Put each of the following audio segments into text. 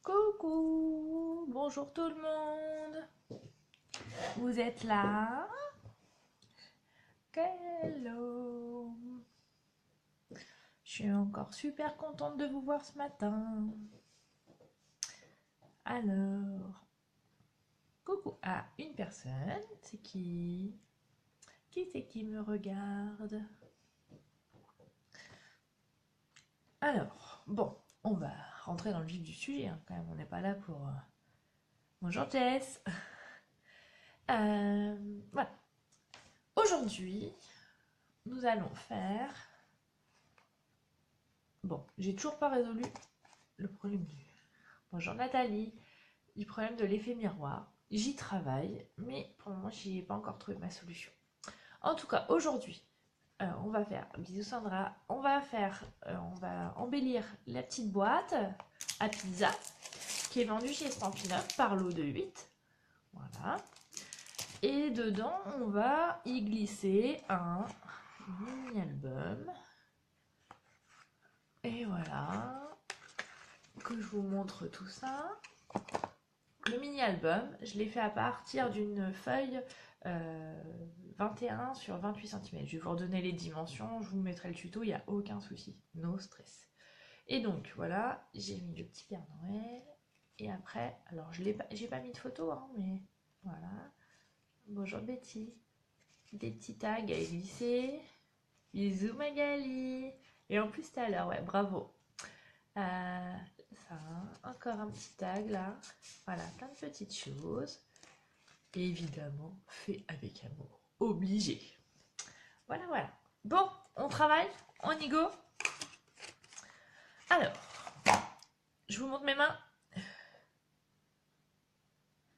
Coucou, bonjour tout le monde. Vous êtes là? Hello. Je suis encore super contente de vous voir ce matin. Alors, coucou à une personne. C'est qui? Qui c'est qui me regarde? Alors, bon, on va rentrer dans le vif du sujet, hein, quand même. On n'est pas là pour... Bonjour Jess. Voilà. Aujourd'hui, nous allons faire... Bon, j'ai toujours pas résolu le problème du... Bonjour Nathalie, du problème de l'effet miroir. J'y travaille, mais pour le moment, j'ai pas encore trouvé ma solution. En tout cas, aujourd'hui, on va faire, bisous Sandra, on va embellir la petite boîte à pizza qui est vendue chez Stampin' Up par lot de 8. Voilà. Et dedans, on va y glisser un mini-album. Et voilà, que je vous montre tout ça. Le mini-album, je l'ai fait à partir d'une feuille 21 sur 28 cm. Je vais vous redonner les dimensions, je vous mettrai le tuto, il n'y a aucun souci, no stress. Et donc voilà, j'ai mis le petit Père Noël. Et après, alors j'ai pas mis de photo, hein, mais voilà. Bonjour Betty. Des petits tags à glisser. Bisous Magali. Et en plus tout à l'heure, ouais, bravo. Ça, encore un petit tag là. Voilà, plein de petites choses. Et évidemment, fait avec amour. Obligé. Voilà, voilà. Bon, on travaille, on y go. Alors, je vous montre mes mains.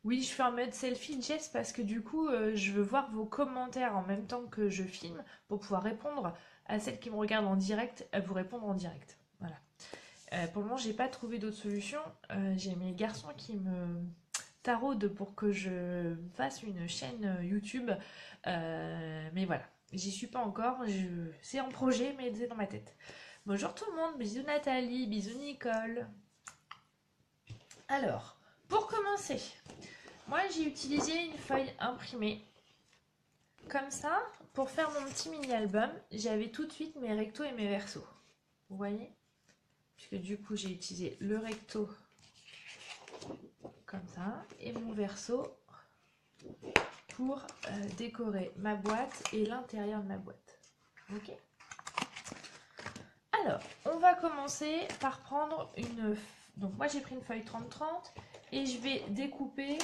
Oui, je fais un mode selfie, Jess, parce que du coup, je veux voir vos commentaires en même temps que je filme pour pouvoir répondre à celles qui me regardent en direct, à vous répondre en direct. Voilà. Pour le moment, j'ai pas trouvé d'autre solution. J'ai mes garçons qui me taraudent pour que je fasse une chaîne YouTube. Mais voilà, j'y suis pas encore. C'est en projet, mais c'est dans ma tête. Bonjour tout le monde, bisous Nathalie, bisous Nicole. Alors, pour commencer, moi j'ai utilisé une feuille imprimée. Comme ça, pour faire mon petit mini-album, j'avais tout de suite mes rectos et mes versos. Vous voyez? Puisque du coup j'ai utilisé le recto comme ça et mon verso pour décorer ma boîte et l'intérieur de ma boîte. Ok. Alors, on va commencer par prendre une... Donc moi j'ai pris une feuille 30-30 et je vais découper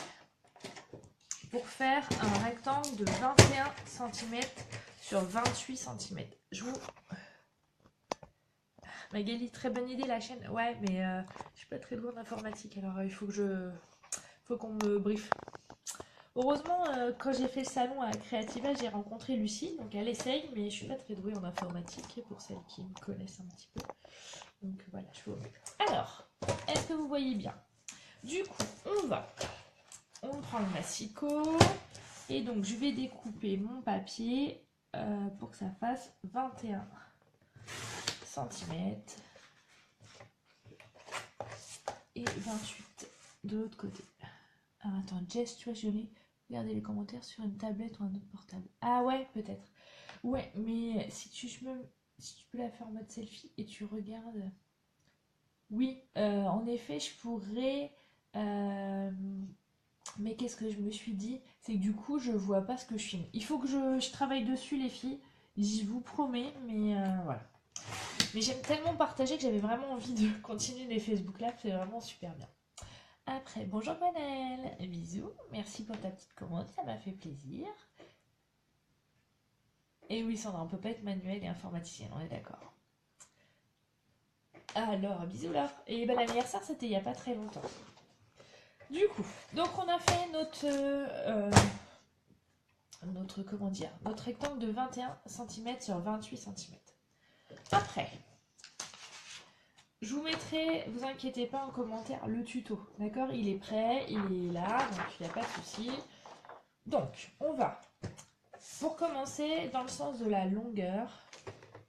pour faire un rectangle de 21 cm sur 28 cm. Je vous... Magali, très bonne idée la chaîne. Ouais, mais je suis pas très douée en informatique, alors il faut qu'on me briefe. Heureusement, quand j'ai fait le salon à Creativa, j'ai rencontré Lucie, donc elle essaye, mais je suis pas très douée en informatique, pour celles qui me connaissent un petit peu. Donc voilà, je vous remets. Alors, est-ce que vous voyez bien? Du coup, on prend le massicot, et donc je vais découper mon papier pour que ça fasse 21 cm et 28 de l'autre côté. Alors attends, Jess, tu vois, je vais regarder les commentaires sur une tablette ou un autre portable. Ah ouais, peut-être. Ouais, mais si tu peux la faire en mode selfie et tu regardes... Oui, en effet, je pourrais... mais qu'est-ce que je me suis dit? C'est que du coup, je vois pas ce que je filme. Il faut que je travaille dessus, les filles. J'y vous promets, mais voilà. Mais j'aime tellement partager que j'avais vraiment envie de continuer les Facebook Live. C'est vraiment super bien. Après, bonjour Manel, bisous, merci pour ta petite commande, ça m'a fait plaisir. Et oui Sandra, on peut pas être manuel et informaticienne, on est d'accord. Alors, bisous là. Et ben l'anniversaire c'était il y a pas très longtemps. Du coup, donc on a fait notre rectangle de 21 cm sur 28 cm. Après, je vous mettrai, vous inquiétez pas en commentaire, le tuto, d'accord? Il est prêt, il est là, donc il n'y a pas de souci. Donc, on va, pour commencer, dans le sens de la longueur,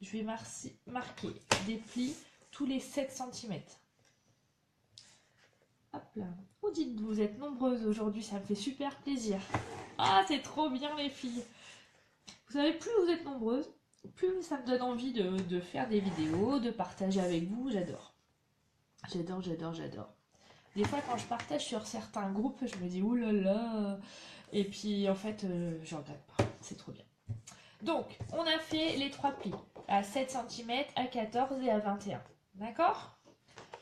je vais marquer des plis tous les 7 cm. là. Oh, dites, vous êtes nombreuses aujourd'hui, ça me fait super plaisir. Ah, c'est trop bien les filles. Vous savez, plus vous êtes nombreuses, plus ça me donne envie de faire des vidéos, de partager avec vous. J'adore. J'adore, j'adore, j'adore. Des fois, quand je partage sur certains groupes, je me dis oulala. Et puis, en fait, je regrette pas. C'est trop bien. Donc, on a fait les 3 plis à 7 cm, à 14 et à 21. D'accord?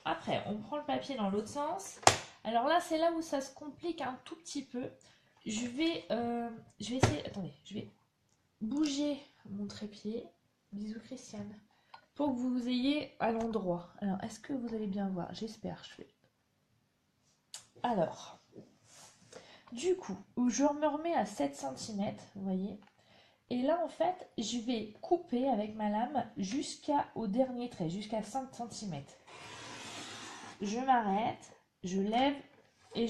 Après, on prend le papier dans l'autre sens. Alors là, c'est là où ça se complique un tout petit peu. Je vais essayer... Attendez, je vais bouger mon trépied. Bisous Christiane. Pour que vous ayez à l'endroit. Alors, est-ce que vous allez bien voir? J'espère. Je fais... Alors, du coup, je me remets à 7 cm, vous voyez. Et là, en fait, je vais couper avec ma lame jusqu'au dernier trait, jusqu'à 5 cm. Je m'arrête, je lève et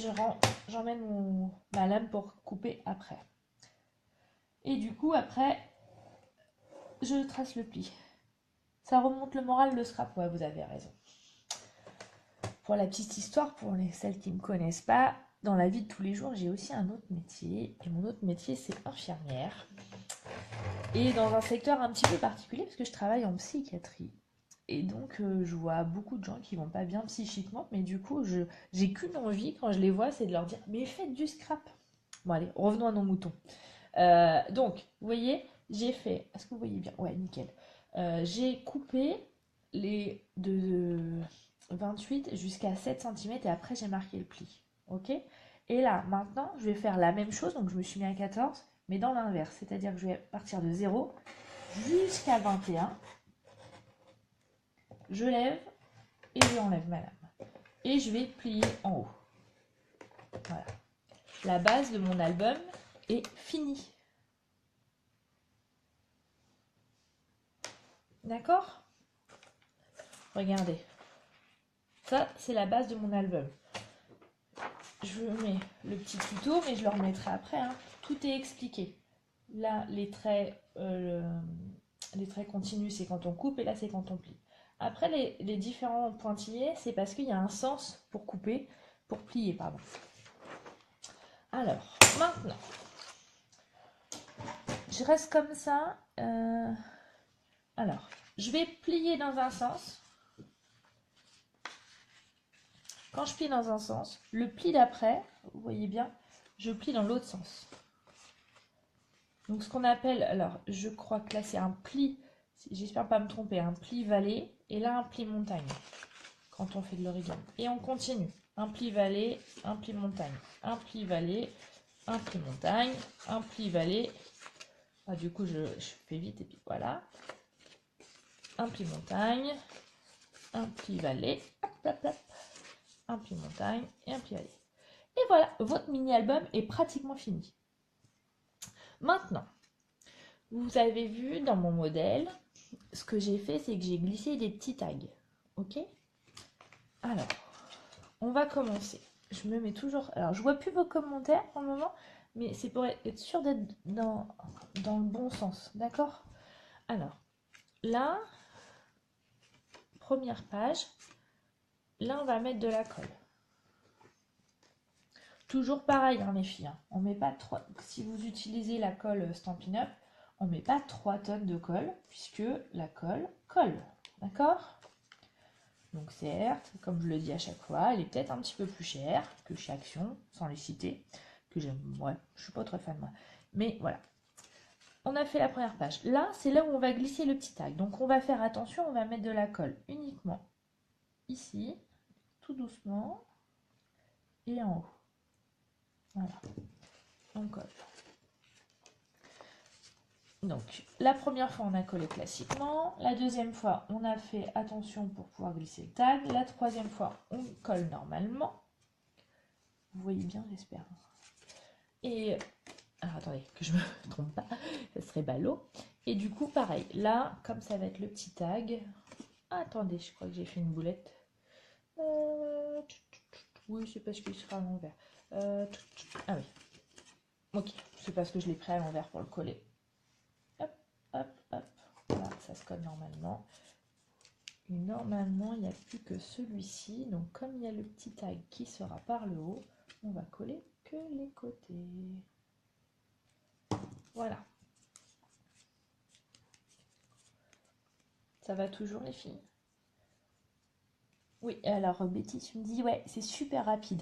j'emmène ma lame pour couper après. Et du coup, après, je trace le pli. Ça remonte le moral, le scrap. Ouais, vous avez raison. Pour la petite histoire, pour celles qui ne me connaissent pas, dans la vie de tous les jours, j'ai aussi un autre métier. Et mon autre métier, c'est infirmière. Et dans un secteur un petit peu particulier, parce que je travaille en psychiatrie. Et donc, je vois beaucoup de gens qui vont pas bien psychiquement, mais du coup, j'ai qu'une envie quand je les vois, c'est de leur dire, mais faites du scrap. Bon, allez, revenons à nos moutons. Donc, vous voyez, j'ai fait, est-ce que vous voyez bien? Ouais, nickel. J'ai coupé les de 28 jusqu'à 7 cm et après, j'ai marqué le pli. Ok? Et là, maintenant, je vais faire la même chose, donc je me suis mis à 14, mais dans l'inverse, c'est-à-dire que je vais partir de 0 jusqu'à 21. Je lève et je enlève ma lame. Et je vais plier en haut. Voilà. La base de mon album est finie. D'accord? Regardez. Ça, c'est la base de mon album. Je mets le petit tuto, mais je le remettrai après. Hein. Tout est expliqué. Là, les traits continus, c'est quand on coupe, et là, c'est quand on plie. Après, les différents pointillés, c'est parce qu'il y a un sens pour couper, pour plier, pardon. Alors, maintenant, je reste comme ça. Alors, je vais plier dans un sens. Quand je plie dans un sens, le pli d'après, vous voyez bien, je plie dans l'autre sens. Donc ce qu'on appelle, alors je crois que là c'est un pli, j'espère pas me tromper, un pli vallée et là un pli montagne quand on fait de l'origami. Et on continue. Un pli vallée, un pli montagne, un pli vallée, un pli montagne, un pli vallée. Ah, du coup je fais vite et puis voilà. Un pli montagne, un pli vallée, hop, hop, hop, un pli montagne et un pli vallée. Et voilà, votre mini-album est pratiquement fini. Maintenant, vous avez vu dans mon modèle, ce que j'ai fait, c'est que j'ai glissé des petits tags. Ok? Alors, on va commencer. Je me mets toujours... Alors, je vois plus vos commentaires pour le moment, mais c'est pour être sûr d'être dans le bon sens. D'accord? Alors, là, première page, là, on va mettre de la colle. Toujours pareil, hein, les filles. Hein. On met pas 3... Si vous utilisez la colle Stampin' Up, on ne met pas 3 tonnes de colle, puisque la colle colle. D'accord? Donc certes, comme je le dis à chaque fois, elle est peut-être un petit peu plus chère que chez Action, sans les citer, que j'aime, ouais, je suis pas très fan moi. Mais voilà. On a fait la première page. Là, c'est là où on va glisser le petit tag. Donc on va faire attention, on va mettre de la colle uniquement ici, tout doucement, et en haut. Voilà. On colle. Donc, la première fois, on a collé classiquement. La deuxième fois, on a fait attention pour pouvoir glisser le tag. La troisième fois, on colle normalement. Vous voyez bien, j'espère. Et... Alors, attendez, que je me trompe pas. Ça serait ballot. Et du coup, pareil. Là, comme ça va être le petit tag. Attendez, je crois que j'ai fait une boulette. Oui, c'est parce qu'il sera à l'envers. Ah oui. Ok, c'est parce que je l'ai pris à l'envers pour le coller. Hop, hop, hop. Là, ça se colle normalement. Et normalement, il n'y a plus que celui-ci. Donc, comme il y a le petit tag qui sera par le haut, on va coller que les côtés. Voilà. Ça va toujours, les filles? Oui, alors Betty, tu me dis, ouais, c'est super rapide.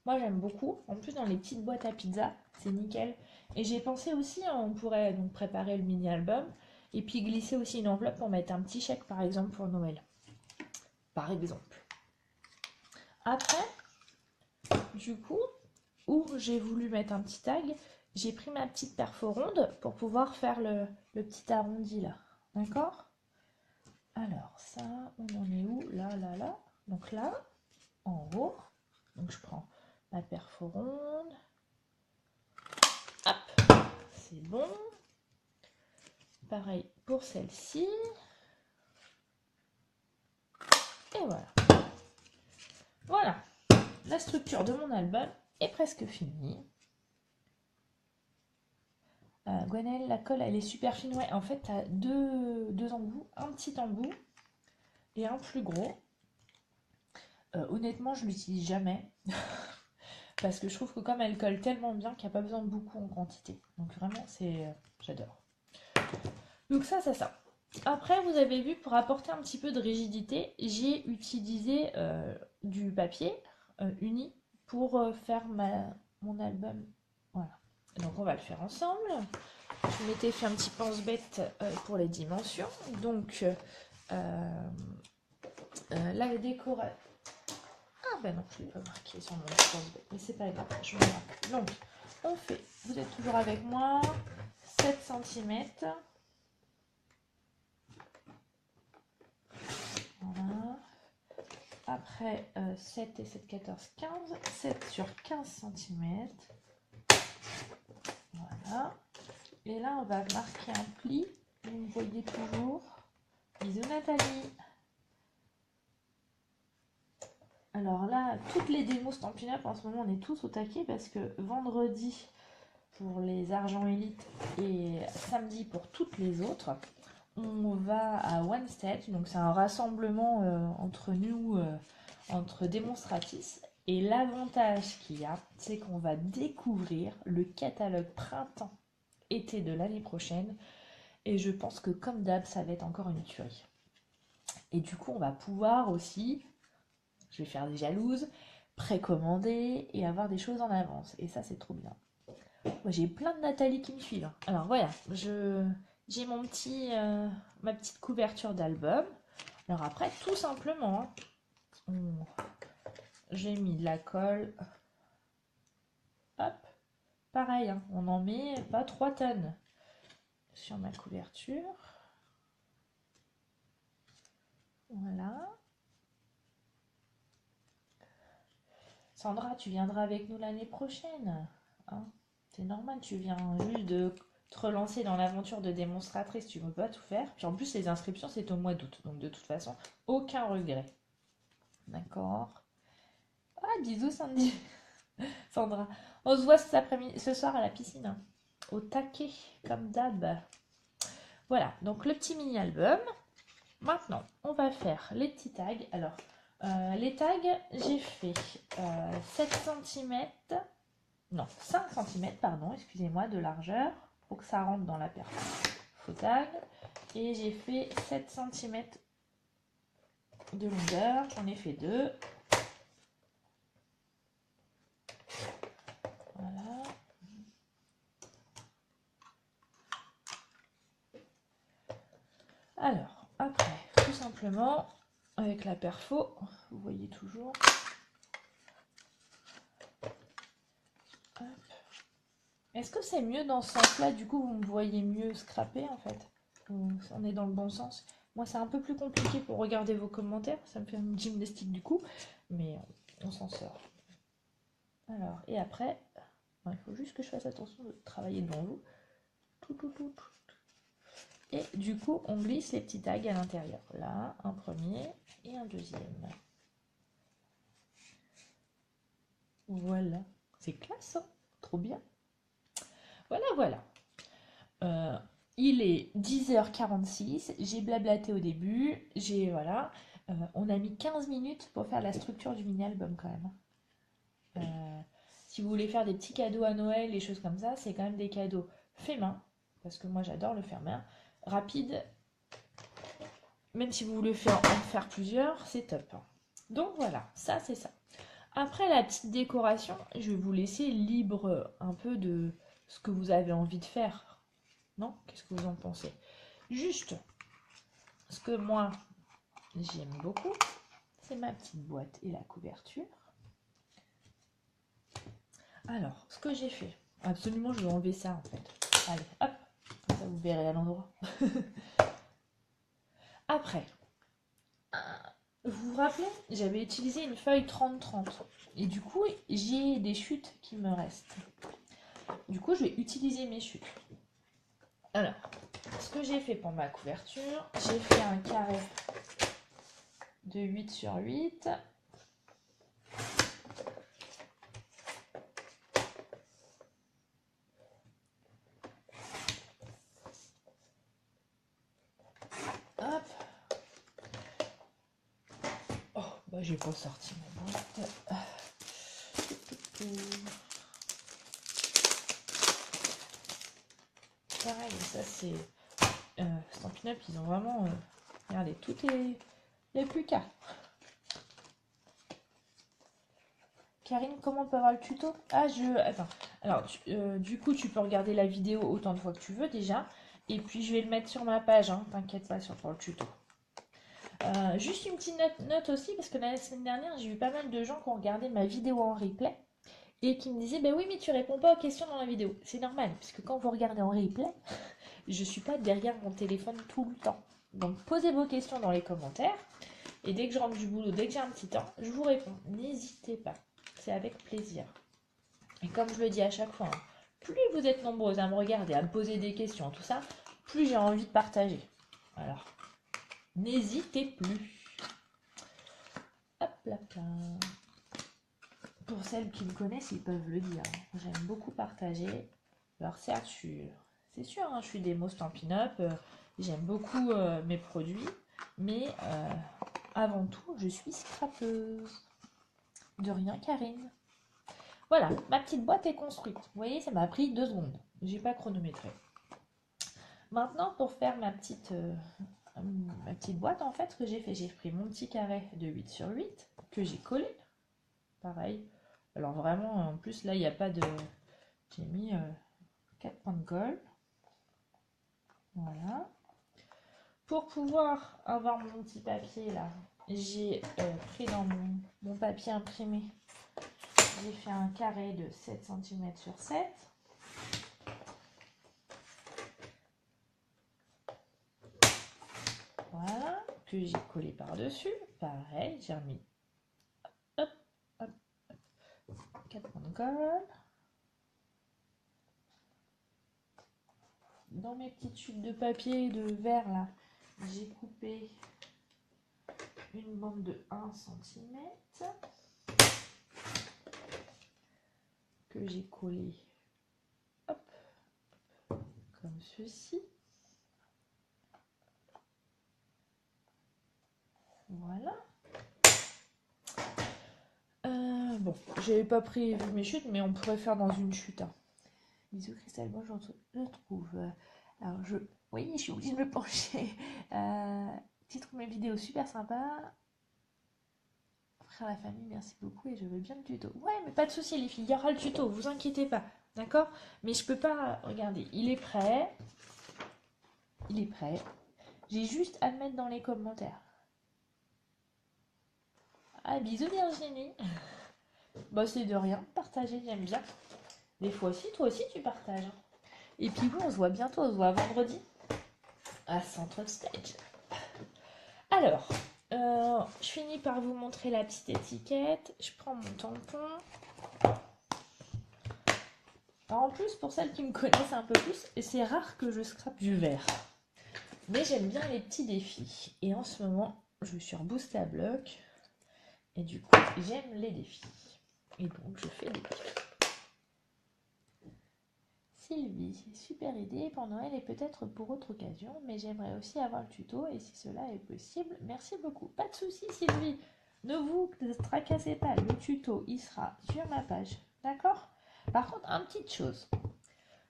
Moi, j'aime beaucoup. En plus, dans les petites boîtes à pizza, c'est nickel. Et j'ai pensé aussi, hein, on pourrait donc préparer le mini-album et puis glisser aussi une enveloppe pour mettre un petit chèque, par exemple, pour Noël. Par exemple. Après, du coup, où j'ai voulu mettre un petit tag, j'ai pris ma petite perfo ronde pour pouvoir faire le petit arrondi là. D'accord? Alors, ça, on en est où? Là, là, là. Donc là, en haut. Donc je prends ma perfo ronde. Hop, c'est bon. Pareil pour celle-ci. Et voilà. Voilà. La structure de mon album est presque finie. Gwenaëlle, la colle, elle est super fine. Ouais, en fait, tu as deux embouts. Un petit embout et un plus gros. Honnêtement, je l'utilise jamais. Parce que je trouve que comme elle colle tellement bien qu'il n'y a pas besoin de beaucoup en quantité. Donc vraiment, j'adore. Donc ça. Après, vous avez vu, pour apporter un petit peu de rigidité, j'ai utilisé du papier uni pour faire mon album. Voilà. Donc on va le faire ensemble. Je m'étais fait un petit pense-bête pour les dimensions. Donc la décoration. Ah ben non, je ne l'ai pas marqué sur mon pense-bête, mais c'est pas grave, je me marque. Donc on fait, vous êtes toujours avec moi, 7 cm. Voilà. Après 7 et 7, 14, 15. 7 sur 15 cm. Voilà. Et là, on va marquer un pli. Vous me voyez toujours. Bisous Nathalie. Alors là, toutes les démos Stampin' Up, en ce moment, on est tous au taquet parce que vendredi pour les argents élites et samedi pour toutes les autres, on va à One Stage. Donc c'est un rassemblement entre nous, entre démonstratrices. Et l'avantage qu'il y a, c'est qu'on va découvrir le catalogue printemps-été de l'année prochaine. Et je pense que comme d'hab, ça va être encore une tuerie. Et du coup, on va pouvoir aussi, je vais faire des jalouses, précommander et avoir des choses en avance. Et ça, c'est trop bien. Moi, j'ai plein de Nathalie qui me suivent. Alors voilà, j'ai ma petite couverture d'album. Alors après, tout simplement, j'ai mis de la colle. Hop, pareil, hein, on en met pas 3 tonnes sur ma couverture. Voilà. Sandra, tu viendras avec nous l'année prochaine. Hein, c'est normal, tu viens juste de te relancer dans l'aventure de démonstratrice, tu ne peux pas tout faire. Puis en plus, les inscriptions, c'est au mois d'août. Donc de toute façon, aucun regret. D'accord. Ah, bisous Sandy. Sandra. On se voit ce soir à la piscine. Hein. Au taquet, comme d'hab. Voilà, donc le petit mini-album. Maintenant, on va faire les petits tags. Alors, les tags, j'ai fait 7 cm, non, 5 cm, pardon, excusez-moi, de largeur pour que ça rentre dans la paire faux tag. Et j'ai fait 7 cm de longueur, j'en ai fait 2. Voilà. Alors, après, tout simplement, avec la perfo, vous voyez toujours. Est-ce que c'est mieux dans ce sens-là? Du coup, vous me voyez mieux scraper en fait. On est dans le bon sens. Moi, c'est un peu plus compliqué pour regarder vos commentaires. Ça me fait une gymnastique du coup. Mais on s'en sort. Alors, et après, il faut juste que je fasse attention de travailler devant vous. Et du coup, on glisse les petits tags à l'intérieur. Là, un premier et un deuxième. Voilà. C'est classe, hein? Trop bien. Voilà, voilà. Il est 10h46, j'ai blablaté au début, voilà. On a mis 15 minutes pour faire la structure du mini-album quand même. Si vous voulez faire des petits cadeaux à Noël, les choses comme ça, c'est quand même des cadeaux faits main, parce que moi j'adore le faire main, rapide, même si vous voulez en faire plusieurs, c'est top. Donc voilà, ça c'est ça. Après la petite décoration, je vais vous laisser libre un peu de ce que vous avez envie de faire. Non? Qu'est-ce que vous en pensez? Juste, ce que moi j'aime beaucoup, c'est ma petite boîte et la couverture. Alors, ce que j'ai fait, absolument je vais enlever ça en fait. Allez, hop, comme ça vous verrez à l'endroit. Après, vous vous rappelez, j'avais utilisé une feuille 30-30 et du coup j'ai des chutes qui me restent. Du coup je vais utiliser mes chutes. Alors, ce que j'ai fait pour ma couverture, j'ai fait un carré de 8 sur 8. Hop. Oh, bah j'ai pas sorti ma boîte. Pareil, ça c'est Stampin' Up, ils ont vraiment regardez, tout est il n'y a plus qu'à. Karine, comment on peut avoir le tuto? Ah, attends. Alors, du coup, tu peux regarder la vidéo autant de fois que tu veux déjà. Et puis, je vais le mettre sur ma page, hein. T'inquiète pas pour le tuto. Juste une petite note aussi, parce que la semaine dernière, j'ai eu pas mal de gens qui ont regardé ma vidéo en replay et qui me disaient, bah oui, mais tu réponds pas aux questions dans la vidéo. C'est normal, puisque quand vous regardez en replay, je suis pas derrière mon téléphone tout le temps. Donc, posez vos questions dans les commentaires. Et dès que je rentre du boulot, dès que j'ai un petit temps, je vous réponds. N'hésitez pas. C'est avec plaisir. Et comme je le dis à chaque fois, hein, plus vous êtes nombreuses à me regarder, à me poser des questions, tout ça, plus j'ai envie de partager. Alors, n'hésitez plus. Hop là là. Pour celles qui me connaissent, ils peuvent le dire. J'aime beaucoup partager. Alors certes, c'est sûr, hein, je suis démo Stampin' Up. J'aime beaucoup mes produits. Mais avant tout, je suis scrapeuse. De rien, Karine. Voilà, ma petite boîte est construite. Vous voyez, ça m'a pris 2 secondes. J'ai pas chronométré. Maintenant, pour faire ma petite boîte, en fait, ce que j'ai fait, j'ai pris mon petit carré de 8 sur 8 que j'ai collé. Pareil. Alors vraiment, en plus, là, il n'y a pas de... J'ai mis 4 points de colle. Voilà. Pour pouvoir avoir mon petit papier, là, j'ai pris dans mon papier imprimé, j'ai fait un carré de 7 cm sur 7. Voilà, que j'ai collé par-dessus. Pareil, j'ai remis hop, hop, hop, 4 points de colle. Dans mes petites chutes de papier de verre, là, j'ai coupé une bande de 1 cm que j'ai collé hop, comme ceci. Voilà. Bon, j'avais pas prévu mes chutes, mais on pourrait faire dans une chute. Hein. Bisous Christelle, moi je trouve. Alors oui, je suis obligée de me pencher. Titre de mes vidéos super sympa. Frère la famille, merci beaucoup et je veux bien le tuto. Ouais, mais pas de souci les filles, il y aura le tuto, vous inquiétez pas, d'accord? Mais je peux pas. Regardez, il est prêt. Il est prêt. J'ai juste à le mettre dans les commentaires. Ah, bisous Virginie. Bah c'est de rien, partager, j'aime bien. Des fois aussi, toi aussi tu partages. Et puis bon, on se voit bientôt, on se voit vendredi à Centre Stage. Alors, je finis par vous montrer la petite étiquette. Je prends mon tampon. Alors en plus, pour celles qui me connaissent un peu plus, c'est rare que je scrape du verre. Mais j'aime bien les petits défis. Et en ce moment, je suis sur Boost à bloc. Et du coup, j'aime les défis. Et donc, je fais des défis. Sylvie, super idée pour Noël et peut-être pour autre occasion, mais j'aimerais aussi avoir le tuto et si cela est possible, merci beaucoup. Pas de souci Sylvie, ne vous tracassez pas, le tuto il sera sur ma page, d'accord? Par contre, une petite chose,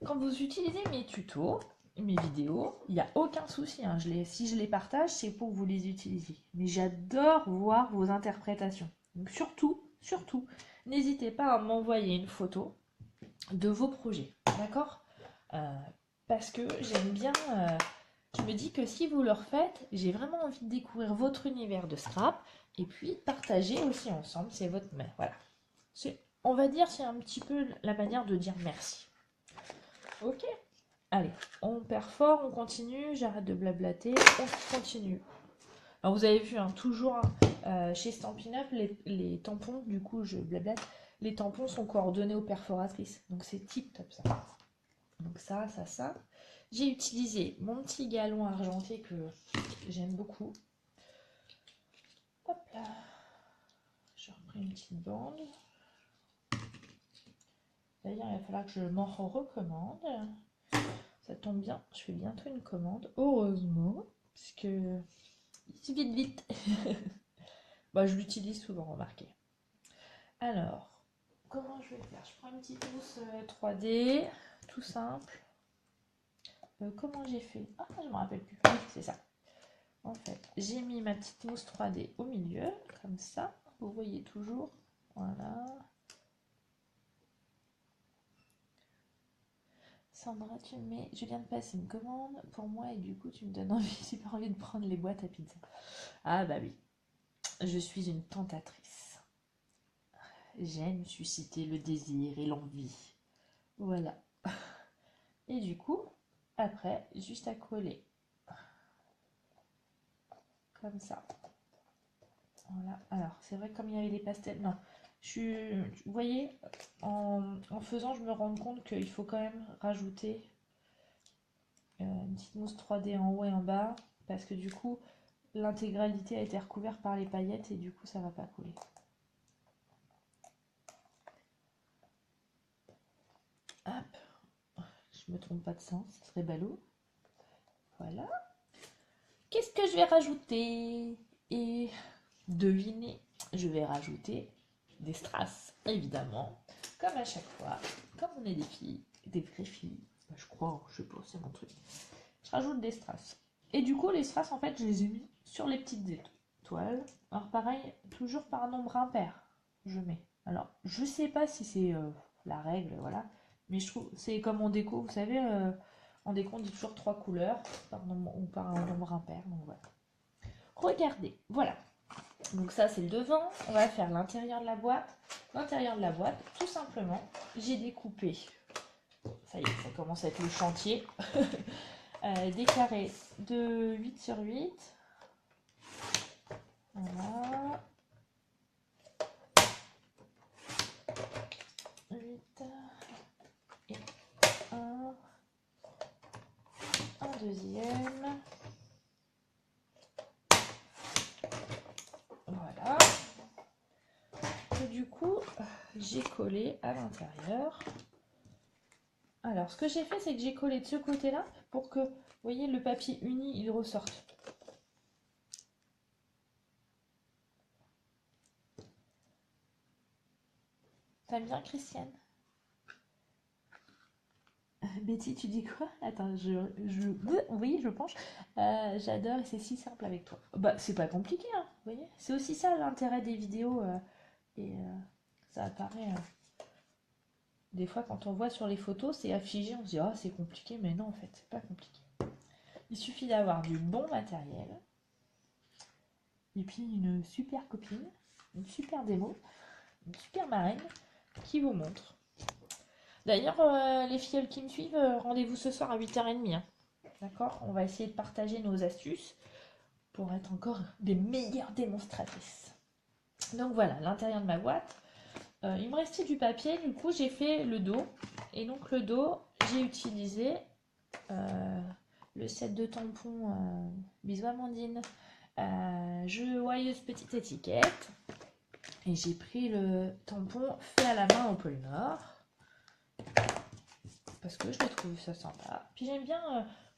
quand vous utilisez mes tutos, mes vidéos, il n'y a aucun souci, hein. Si je les partage, c'est pour que vous les utilisiez. Mais j'adore voir vos interprétations. Donc surtout, n'hésitez pas à m'envoyer une photo de vos projets, d'accord? Parce que j'aime bien, je me dis que si vous le refaites, j'ai vraiment envie de découvrir votre univers de scrap et puis partager aussi ensemble, c'est votre main, voilà. On va dire, c'est un petit peu la manière de dire merci. Ok? Allez, on perfore, on continue, j'arrête de blablater, on continue. Alors vous avez vu, hein, toujours chez Stampin' Up, les tampons, du coup je blablate, les tampons sont coordonnés aux perforatrices. Donc c'est tip top ça. Donc ça. J'ai utilisé mon petit galon argenté que j'aime beaucoup. Hop là. J'ai repris une petite bande. D'ailleurs, il va falloir que je m'en recommande. Ça tombe bien, je fais bientôt une commande. Heureusement, puisque il se vide vite. Bah, je l'utilise souvent, remarquez. Alors, comment je vais faire? Je prends une petite mousse 3D, tout simple. Comment j'ai fait? Ah, je me rappelle plus. Oui, c'est ça. En fait, j'ai mis ma petite mousse 3D au milieu, comme ça. Vous voyez toujours. Voilà. Sandra, tu me mets... Je viens de passer une commande pour moi et du coup, tu me donnes super envie de prendre les boîtes à pizza. Ah bah oui. Je suis une tentatrice. J'aime susciter le désir et l'envie. Voilà. Et du coup, après, juste à coller. Comme ça. Voilà. Alors, c'est vrai que comme il y avait des pastels... Non. Vous voyez, en faisant, je me rends compte qu'il faut quand même rajouter une petite mousse 3D en haut et en bas. Parce que du coup, l'intégralité a été recouverte par les paillettes et du coup, ça va pas couler. Hop. Je me trompe pas de sens, ce serait ballot. Voilà. Qu'est-ce que je vais rajouter? Et devinez, je vais rajouter des strass, évidemment. Comme à chaque fois, comme on est des filles, des vraies filles, bah, je crois, je sais pas, c'est mon truc. Je rajoute des strass. Et du coup, les strass, en fait, je les ai mis sur les petites étoiles. Alors pareil, toujours par nombre impair, je mets. Alors, je sais pas si c'est la règle, voilà. Mais je trouve, c'est comme en déco, vous savez, en déco, on dit toujours 3 couleurs par nombre, ou par un nombre impair, donc voilà. Regardez, voilà. Donc ça, c'est le devant. On va faire l'intérieur de la boîte. L'intérieur de la boîte, tout simplement, j'ai découpé, ça y est, ça commence à être le chantier, des carrés de 8 sur 8. Voilà. 8 et un deuxième. Voilà. Et du coup, j'ai collé à l'intérieur. Alors, ce que j'ai fait, c'est que j'ai collé de ce côté-là pour que, vous voyez, le papier uni, il ressorte. T'aimes bien, Christiane? Betty, tu dis quoi? Attends, oui, je penche. J'adore et c'est si simple avec toi. Bah, c'est pas compliqué, hein, vous voyez? C'est aussi ça l'intérêt des vidéos. Et ça apparaît. Des fois, quand on voit sur les photos, c'est affigé. On se dit, oh, c'est compliqué, mais non, en fait, c'est pas compliqué. Il suffit d'avoir du bon matériel. Et puis une super copine, une super démo, une super marraine qui vous montre. D'ailleurs, les filles qui me suivent, rendez-vous ce soir à 8h30. Hein. D'accord? On va essayer de partager nos astuces pour être encore des meilleures démonstratrices. Donc voilà, l'intérieur de ma boîte. Il me restait du papier, du coup j'ai fait le dos. Et donc le dos, j'ai utilisé le set de tampons Bisous Amandine, joyeuse petite étiquette. Et j'ai pris le tampon fait à la main au pôle Nord. parce que je trouve ça sympa. Puis j'aime bien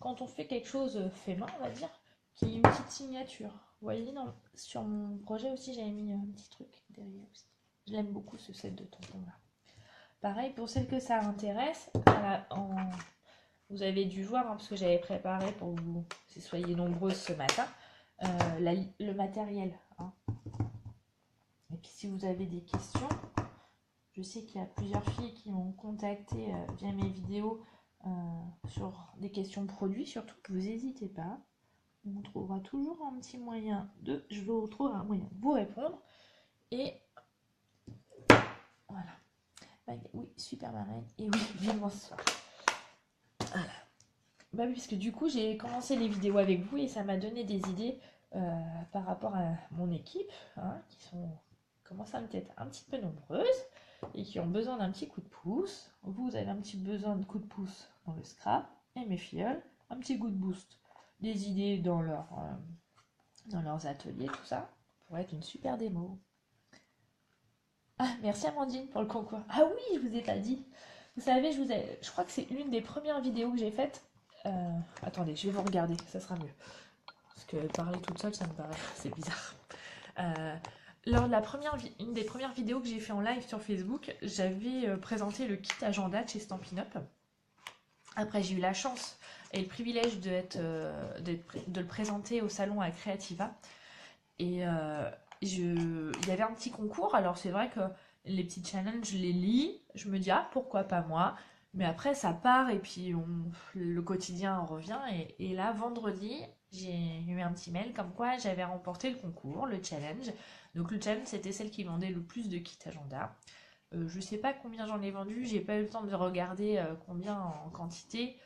quand on fait quelque chose fait main, on va dire, qui est une petite signature. Vous voyez, sur mon projet aussi, j'avais mis un petit truc derrière aussi. Je l'aime beaucoup ce set de tampons là. Pareil, pour celles que ça intéresse, vous avez dû voir, hein, parce que j'avais préparé pour que vous soyez nombreuses ce matin, le matériel. Hein. Et puis si vous avez des questions, je sais qu'il y a plusieurs filles qui m'ont contacté via mes vidéos sur des questions produits, surtout que vous n'hésitez pas. On trouvera toujours un petit moyen je vous retrouve un moyen de vous répondre. Et voilà. Oui, super marraine. Et oui, vivement ce soir. Voilà. Bah oui, parce que du coup, j'ai commencé les vidéos avec vous et ça m'a donné des idées par rapport à mon équipe, hein, qui commencent à être un petit peu nombreuses et qui ont besoin d'un petit coup de pouce. Vous avez un petit besoin de coup de pouce dans le scrap et mes filleuls, un petit coup de boost, des idées dans leurs ateliers, tout ça, pour être une super démo. Ah, merci Amandine pour le concours. Ah oui, je vous ai pas dit. Vous savez, je crois que c'est l'une des premières vidéos que j'ai faites. Attendez, je vais vous regarder, ça sera mieux. Parce que parler toute seule, ça me paraît, c'est bizarre. Lors de une des premières vidéos que j'ai fait en live sur Facebook, j'avais présenté le kit agenda de chez Stampin' Up. Après, j'ai eu la chance et le privilège de le présenter au salon à Creativa. Et il y avait un petit concours. Alors, c'est vrai que les petits challenges, je les lis. Je me dis, ah, pourquoi pas moi? Mais après, ça part et puis le quotidien revient. Et là, vendredi, j'ai eu un petit mail comme quoi j'avais remporté le concours, le challenge. Donc, le challenge, c'était celle qui vendait le plus de kits agenda. Je sais pas combien j'en ai vendu. J'ai pas eu le temps de regarder combien en quantité.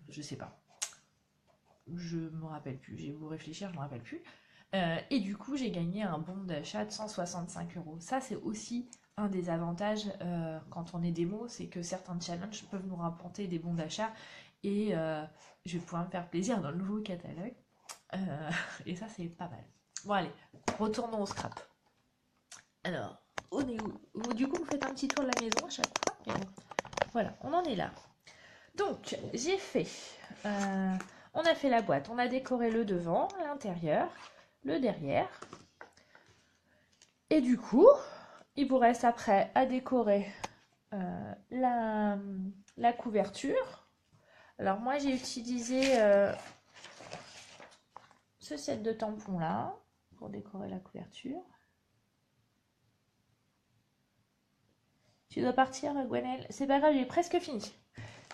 Je sais pas. Je me rappelle plus. J'ai beau réfléchir, je me rappelle plus. Et du coup, j'ai gagné un bon d'achat de 165 €. Ça, c'est aussi un des avantages quand on est démo, c'est que certains challenges peuvent nous rapporter des bons d'achat et je vais pouvoir me faire plaisir dans le nouveau catalogue. Et ça, c'est pas mal. Bon, allez, retournons au scrap. Alors, on est où? Du coup, vous faites un petit tour de la maison à chaque fois. Et bon, voilà, on en est là. Donc, j'ai fait... on a fait la boîte, on a décoré le devant, l'intérieur, le derrière. Et du coup, il vous reste après à décorer la couverture. Alors moi, j'ai utilisé ce set de tampons là pour décorer la couverture. Tu dois partir, Gwenelle? C'est pas grave, j'ai presque fini.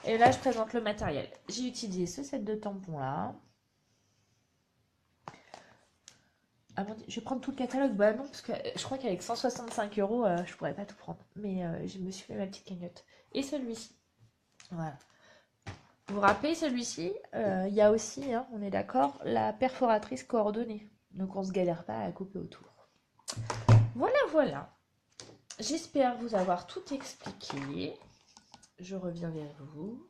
Et là, je présente le matériel. J'ai utilisé ce set de tampons là. Je vais prendre tout le catalogue. Bah non, parce que je crois qu'avec 165 €, je pourrais pas tout prendre. Mais je me suis fait ma petite cagnotte. Et celui-ci. Voilà. Vous vous rappelez celui-ci, il y a aussi, hein, on est d'accord, la perforatrice coordonnée. Donc on ne se galère pas à couper autour. Voilà, voilà. J'espère vous avoir tout expliqué. Je reviens vers vous.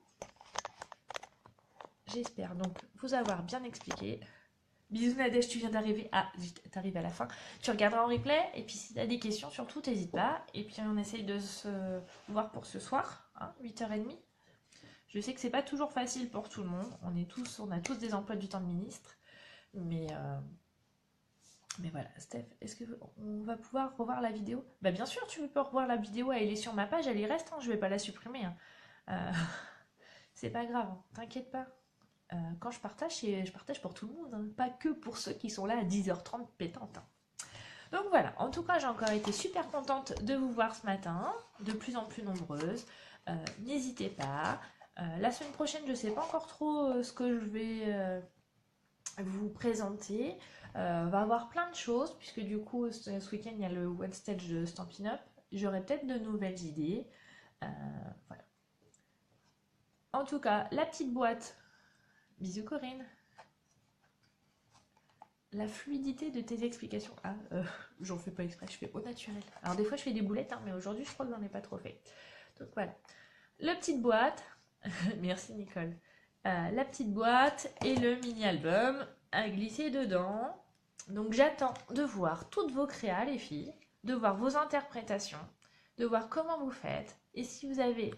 J'espère donc vous avoir bien expliqué. Bisous Nadège, tu viens d'arriver. Ah, t'arrives à la fin. Tu regarderas en replay. Et puis si tu as des questions, surtout, n'hésite pas. Et puis on essaye de se voir pour ce soir, hein, 8h30. Je sais que c'est pas toujours facile pour tout le monde. On a tous des emplois du temps de ministre. Mais voilà, Steph, est-ce qu'on va pouvoir revoir la vidéo? Bah bien sûr, tu peux revoir la vidéo. Elle est sur ma page, elle y reste. Hein, je vais pas la supprimer. Hein. C'est pas grave, hein, t'inquiète pas. Quand je partage pour tout le monde, hein, pas que pour ceux qui sont là à 10h30 pétantes. Hein. Donc voilà, en tout cas, j'ai encore été super contente de vous voir ce matin, de plus en plus nombreuses. N'hésitez pas. La semaine prochaine, je ne sais pas encore trop ce que je vais vous présenter. On va avoir plein de choses, puisque du coup, ce week-end, il y a le One Stage de Stampin' Up. J'aurai peut-être de nouvelles idées. Voilà. En tout cas, la petite boîte. Bisous Corinne. La fluidité de tes explications. Ah, j'en fais pas exprès, je fais au naturel. Alors des fois je fais des boulettes, hein, mais aujourd'hui je crois que j'en ai pas trop fait. Donc voilà. La petite boîte. Merci Nicole. La petite boîte et le mini-album à glisser dedans. Donc j'attends de voir toutes vos créas les filles, de voir vos interprétations. de voir comment vous faites. Et si vous avez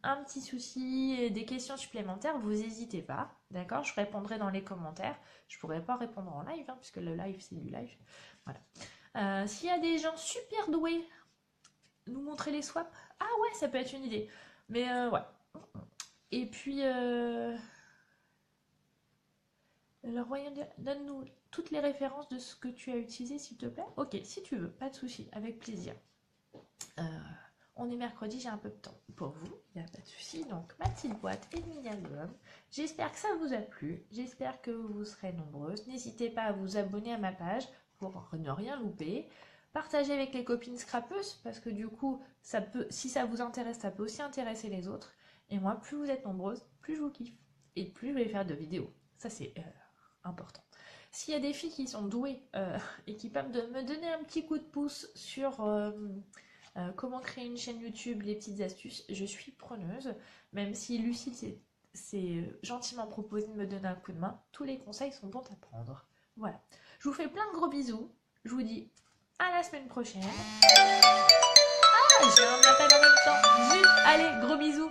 un petit souci, des questions supplémentaires, vous n'hésitez pas, d'accord? Je répondrai dans les commentaires. Je ne pourrai pas répondre en live, hein, puisque le live, c'est du live. Voilà. S'il y a des gens super doués, nous montrer les swaps, ah ouais, ça peut être une idée. Mais ouais. Et puis, le royaume donne-nous toutes les références de ce que tu as utilisé, s'il te plaît. Ok, si tu veux, pas de souci, avec plaisir. On est mercredi, j'ai un peu de temps pour vous, il n'y a pas de souci. Donc, ma petite boîte et le mini-album. J'espère que ça vous a plu. J'espère que vous serez nombreuses. N'hésitez pas à vous abonner à ma page pour ne rien louper. Partagez avec les copines scrapeuses parce que du coup, ça peut, si ça vous intéresse, ça peut aussi intéresser les autres. Et moi, plus vous êtes nombreuses, plus je vous kiffe. Et plus je vais faire de vidéos. Ça, c'est important. S'il y a des filles qui sont douées et qui peuvent me donner un petit coup de pouce sur comment créer une chaîne YouTube, les petites astuces, je suis preneuse. Même si Lucille s'est gentiment proposé de me donner un coup de main, tous les conseils sont bons à prendre. Voilà. Je vous fais plein de gros bisous. Je vous dis à la semaine prochaine. Ah, j'ai un appel en même temps. Zut, allez, gros bisous.